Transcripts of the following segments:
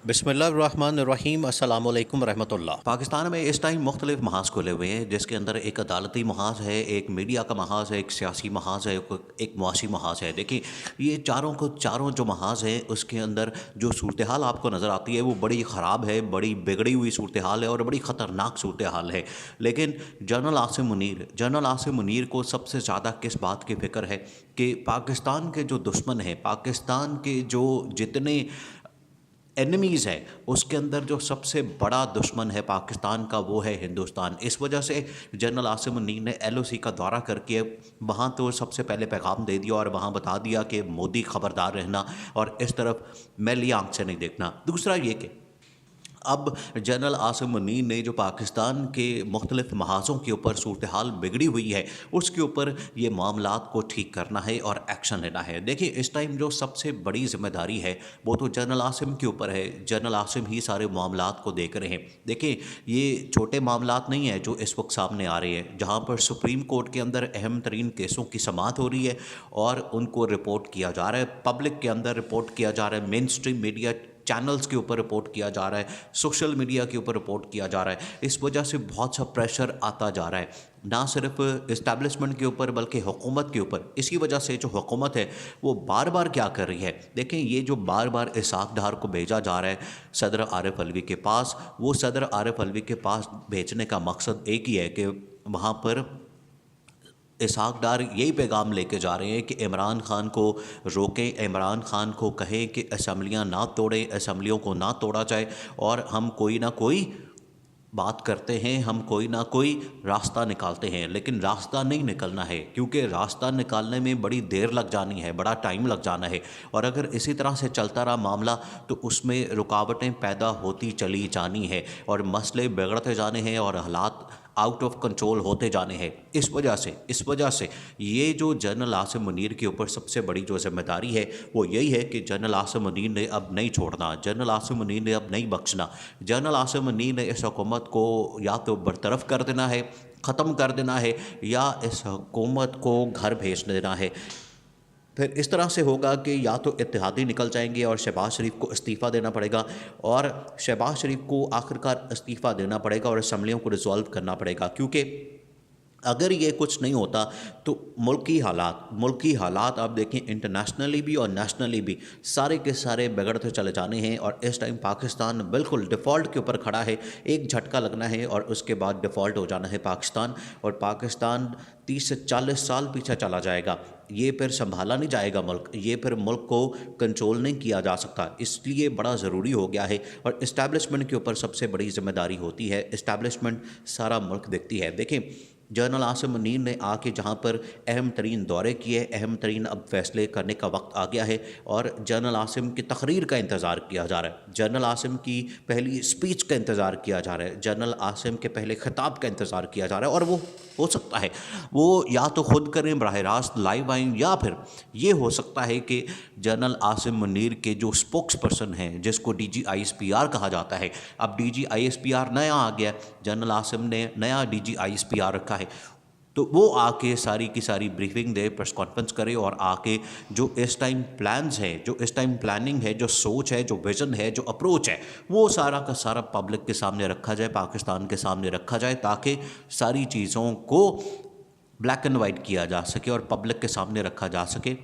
बिस्मिल्लाहिर्रहमानिर्रहीम अस्सलामु अलैकुम रहमतुल्लाह। पाकिस्तान में इस टाइम मुख्तलिफ महाज खुले हुए हैं, जिसके अंदर एक अदालती महाज है, एक मीडिया का महाज है, एक सियासी महाज है, एक मुआशी महाज है। देखिए, ये चारों जो महाज हैं, उसके अंदर जो सूरत हाल आपको नज़र आती है वो बड़ी ख़राब है, बड़ी बिगड़ी हुई सूरत हाल है और बड़ी ख़तरनाक सूरत हाल है। लेकिन जनरल आसिम मुनीर को सबसे ज़्यादा किस बात की फ़िक्र है कि पाकिस्तान के जो दुश्मन हैं, पाकिस्तान के जो जितने एनिमीज़ है, उसके अंदर जो सबसे बड़ा दुश्मन है पाकिस्तान का वो है हिंदुस्तान। इस वजह से जनरल आसिम मुनीर ने एलओसी का दौरा करके वहाँ तो सबसे पहले पैगाम दे दिया और वहाँ बता दिया कि मोदी ख़बरदार रहना और इस तरफ मैली आंख से नहीं देखना। दूसरा ये कि अब जनरल आसिम मुनीर ने जो पाकिस्तान के मुख्तलिफ महाज़ों के ऊपर सूरत हाल बिगड़ी हुई है, उसके ऊपर ये मामलात को ठीक करना है और एक्शन लेना है। देखिए, इस टाइम जो सबसे बड़ी ज़िम्मेदारी है वो तो जनरल आसिम के ऊपर है। जनरल आसिम ही सारे मामलात को देख रहे हैं। देखिए, ये छोटे मामलात नहीं है जो इस वक्त सामने आ रहे हैं, जहाँ पर सुप्रीम कोर्ट के अंदर अहम तरीन केसों की समाअत हो रही है और उनको रिपोर्ट किया जा रहा है, पब्लिक के अंदर रिपोर्ट किया जा रहा है, मेन स्ट्रीम मीडिया चैनल्स के ऊपर रिपोर्ट किया जा रहा है, सोशल मीडिया के ऊपर रिपोर्ट किया जा रहा है। इस वजह से बहुत सा प्रेशर आता जा रहा है, ना सिर्फ इस्टेब्लिशमेंट के ऊपर बल्कि हुकूमत के ऊपर। इसी वजह से जो हुकूमत है वो बार बार क्या कर रही है, देखें, ये जो बार बार इसहाक डार को भेजा जा रहा है सदर आरिफ अलवी के पास, वो सदर आरिफ अलवी के पास भेजने का मकसद एक ही है कि वहाँ पर इसहाक डार यही पैगाम लेके जा रहे हैं कि इमरान खान को रोकें, इमरान खान को कहें कि असम्बलियाँ ना तोड़ें, असम्बलियों को ना तोड़ा जाए और हम कोई ना कोई बात करते हैं, हम कोई ना कोई रास्ता निकालते हैं। लेकिन रास्ता नहीं निकलना है, क्योंकि रास्ता निकालने में बड़ी देर लग जानी है, बड़ा टाइम लग जाना है। और अगर इसी तरह से चलता रहा मामला तो उसमें रुकावटें पैदा होती चली जानी है और मसले बिगड़ते जाने हैं और हालात आउट ऑफ कंट्रोल होते जाने हैं। इस वजह से ये जो जनरल आसिम मुनीर के ऊपर सबसे बड़ी जो जिम्मेदारी है वो यही है कि जनरल आसिम मुनीर ने अब नहीं छोड़ना, जनरल आसिम मुनीर ने अब नहीं बख्शना। जनरल आसिम मुनीर ने इस हुकूमत को या तो बरतरफ कर देना है, ख़त्म कर देना है, या इस हुकूमत को घर भेज देना है। फिर इस तरह से होगा कि या तो इत्तेहादी निकल जाएंगे और शहबाज शरीफ को इस्तीफ़ा देना पड़ेगा, और शहबाज शरीफ को आखिरकार इस्तीफ़ा देना पड़ेगा और असम्बलियों को रिजॉल्व करना पड़ेगा। क्योंकि अगर ये कुछ नहीं होता तो मुल्की हालात आप देखें, इंटरनेशनली भी और नेशनली भी सारे के सारे बिगड़ते चले जाने हैं। और इस टाइम पाकिस्तान बिल्कुल डिफ़ॉल्ट के ऊपर खड़ा है, एक झटका लगना है और उसके बाद डिफ़ॉल्ट हो जाना है पाकिस्तान, और पाकिस्तान 30 से 40 साल पीछे चला जाएगा। ये फिर संभाला नहीं जाएगा मुल्क, ये फिर मुल्क को कंट्रोल नहीं किया जा सकता। इसलिए बड़ा ज़रूरी हो गया है और इस्टेब्लिशमेंट के ऊपर सबसे बड़ी जिम्मेदारी होती है। इस्टेब्लिशमेंट सारा मुल्क देखती है। देखें, जनरल आसिम मुनीर ने आके जहाँ पर अहम तरीन दौरे किए, अहम तरीन अब फैसले करने का वक्त आ गया है और जनरल आसिम की तकरीर का इंतज़ार किया जा रहा है, जनरल आसिम की पहली स्पीच का इंतज़ार किया जा रहा है, जनरल आसिम के पहले खिताब का इंतज़ार किया जा रहा है। और वो हो सकता है वो या तो ख़ुद करें, बराह रास्त लाइव आएँ, या फिर ये हो सकता है कि जनरल आसिम मुनीर के जो स्पोक्स पर्सन हैं, जिसको DG-ISPR कहा जाता है, अब DG-ISPR नया आ गया, जनरल आसिम ने नया DG-ISPR रखा है, तो वो आके सारी की सारी ब्रीफिंग दे, प्रेस कॉन्फ्रेंस करे और आके जो इस टाइम प्लान्स हैं, जो इस टाइम प्लानिंग है, जो सोच है, जो विज़न है, जो अप्रोच है, वो सारा का सारा पब्लिक के सामने रखा जाए, पाकिस्तान के सामने रखा जाए, ताकि सारी चीज़ों को ब्लैक एंड वाइट किया जा सके और पब्लिक के सामने रखा जा सके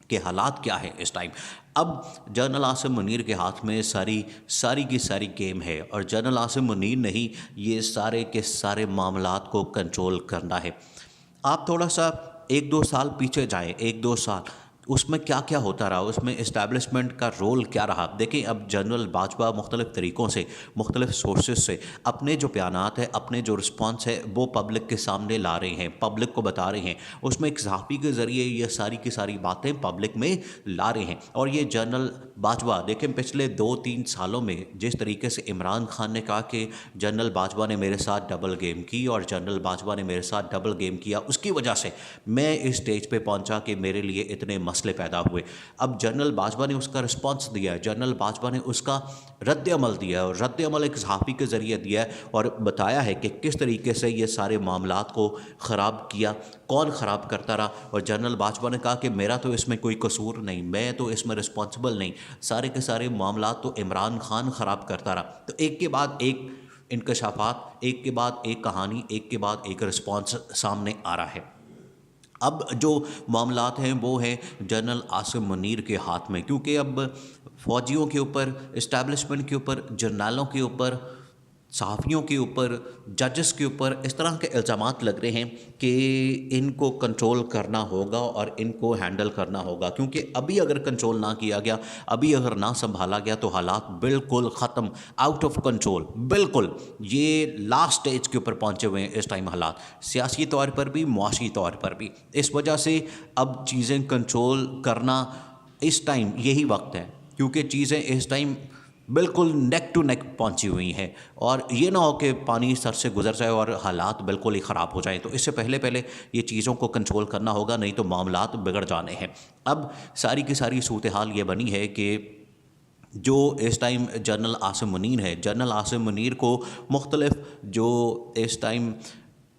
कि हालात क्या है इस टाइम। अब जनरल आसिम मुनीर के हाथ में सारी की सारी गेम है और जनरल आसिम मुनीर ने ही ये सारे के सारे मामलात को कंट्रोल करना है। आप थोड़ा सा 1-2 साल पीछे जाएं, 1-2 साल, उसमें क्या क्या होता रहा, उसमें इस्टेब्लिशमेंट का रोल क्या रहा। देखिए, अब जनरल बाजवा मुख्तलिफ़ तरीक़ों से, मुख्तलिफ़ सोर्सेज से अपने जो बयानात है, अपने जो रिस्पॉन्स है, वो पब्लिक के सामने ला रहे हैं, पब्लिक को बता रहे हैं। उसमें एक सहाफ़ी के ज़रिए ये सारी की सारी बातें पब्लिक में ला रहे हैं। और ये जनरल बाजवा देखें, पिछले 2-3 सालों में जिस तरीके से इमरान खान ने कहा कि जनरल बाजवा ने मेरे साथ डबल गेम की और जनरल बाजवा ने मेरे साथ डबल गेम किया, उसकी वजह से मैं इस स्टेज पे पहुंचा कि मेरे लिए इतने मसले पैदा हुए। अब जनरल बाजवा ने उसका रिस्पॉन्स दिया है, जनरल बाजवा ने उसका रद्द अमल दिया है और रद्द अमल एक सहाफ़ी के ज़रिए दिया है और बताया है कि किस तरीके से ये सारे मामलात को ख़राब किया, कौन ख़राब करता रहा। और जनरल बाजवा ने कहा कि मेरा तो इसमें कोई कसूर नहीं, मैं तो इसमें रिस्पॉन्सिबल नहीं, सारे के सारे मामलात तो इमरान खान ख़राब करता रहा। तो एक के बाद एक इंकशाफात, एक के बाद एक कहानी, एक के बाद एक रिस्पॉन्स सामने आ रहा है। अब जो मामलात हैं वो हैं जनरल आसिम मुनीर के हाथ में, क्योंकि अब फ़ौजियों के ऊपर, इस्टेब्लिशमेंट के ऊपर, जर्नलों के ऊपर, सहाफ़ियों के ऊपर, जजेस के ऊपर इस तरह के इल्ज़ामात लग रहे हैं कि इनको कंट्रोल करना होगा और इनको हैंडल करना होगा, क्योंकि अभी अगर कंट्रोल ना किया गया, अभी अगर ना संभाला गया तो हालात बिल्कुल ख़त्म, आउट ऑफ कंट्रोल, बिल्कुल ये लास्ट स्टेज के ऊपर पहुँचे हुए हैं इस टाइम हालात, सियासी तौर पर भी, मुआशी तौर पर भी। इस वजह से अब चीज़ें कंट्रोल करना इस टाइम यही वक्त है, क्योंकि चीज़ें इस टाइम बिल्कुल नेक टू नेक पहुंची हुई हैं और ये ना हो कि पानी सर से गुजर जाए और हालात बिल्कुल ही ख़राब हो जाएं। तो इससे पहले पहले ये चीज़ों को कंट्रोल करना होगा, नहीं तो मामलात बिगड़ जाने हैं। अब सारी की सारी सूरत हाल ये बनी है कि जो इस टाइम जनरल आसिम मुनीर है, जनरल आसिम मुनीर को मुख्तलिफ जो इस टाइम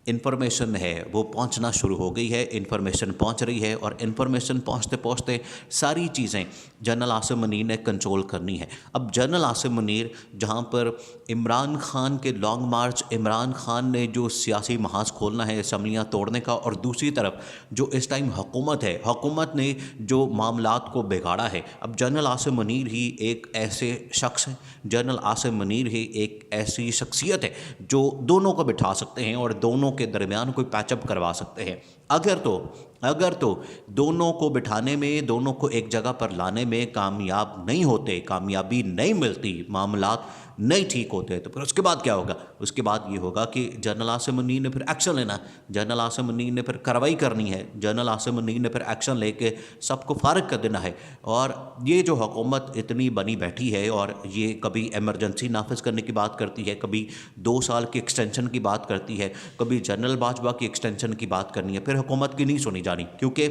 इन्फॉर्मेशन है वो पहुंचना शुरू हो गई है, इन्फॉर्मेशन पहुंच रही है और इन्फॉर्मेशन पहुंचते पहुंचते सारी चीज़ें जनरल आसिम मुनीर ने कंट्रोल करनी है। अब जनरल आसिम मुनीर जहां पर इमरान खान के लॉन्ग मार्च, इमरान खान ने जो सियासी महाज खोलना है असम्बलियाँ तोड़ने का, और दूसरी तरफ जो इस टाइम हुकूमत है, हुकूमत ने जो मामलात को बिगाड़ा है, अब जनरल आसिम मुनीर ही एक ऐसे शख्स हैं, जनरल आसिम मुनीर ही एक ऐसी शख्सियत है जो दोनों को बिठा सकते हैं और दोनों के दरमियान कोई पैचअप करवा सकते हैं। अगर तो दोनों को बिठाने में, दोनों को एक जगह पर लाने में कामयाब नहीं होते, कामयाबी नहीं मिलती, मामलात नहीं ठीक होते, तो फिर उसके बाद क्या होगा? उसके बाद ये होगा कि जनरल आसिम मुनीर ने फिर एक्शन लेना, जनरल आसिम मुनीर ने फिर कार्रवाई करनी है, जनरल आसिम मुनीर ने फिर एक्शन लेके सबको फारिग कर देना है। और ये जो हुकूमत इतनी बनी बैठी है और ये कभी एमरजेंसी नाफिज करने की बात करती है, कभी 2 साल की एक्सटेंशन की बात करती है, कभी जनरल बाजवा की एक्सटेंशन की बात करनी है, फिर हुकूमत की नहीं सुनी जानी, क्योंकि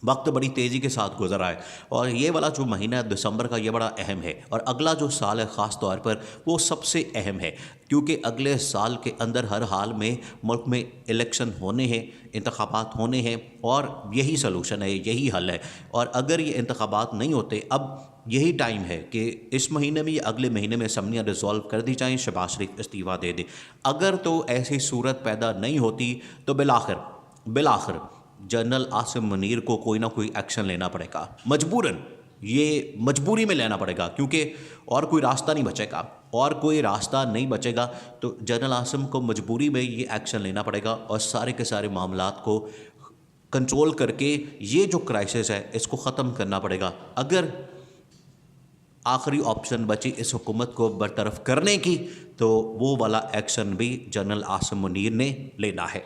वक्त बड़ी तेज़ी के साथ गुजर रहा है। और ये वाला जो महीना है दिसंबर का, ये बड़ा अहम है। और अगला जो साल है ख़ास तौर पर वो सबसे अहम है, क्योंकि अगले साल के अंदर हर हाल में मुल्क में इलेक्शन होने हैं, इंतखाबात होने हैं और यही सलूशन है, यही हल है। और अगर ये इंतखाबात नहीं होते, अब यही टाइम है कि इस महीने में या अगले महीने में असम्बलियाँ रिजॉल्व कर दी जाएँ, शहबाज शरीफ इस्तीफ़ा दे दे। अगर तो ऐसी सूरत पैदा नहीं होती तो बिलाखिर जनरल आसिम मुनीर को कोई ना कोई एक्शन लेना पड़ेगा, मजबूरन, ये मजबूरी में लेना पड़ेगा, क्योंकि और कोई रास्ता नहीं बचेगा। तो जनरल आसिम को मजबूरी में ये एक्शन लेना पड़ेगा और सारे के सारे मामलात को कंट्रोल करके ये जो क्राइसिस है इसको ख़त्म करना पड़ेगा। अगर आखिरी ऑप्शन बची इस हुकूमत को बरतरफ करने की, तो वो वाला एक्शन भी जनरल आसिम मुनीर ने लेना है।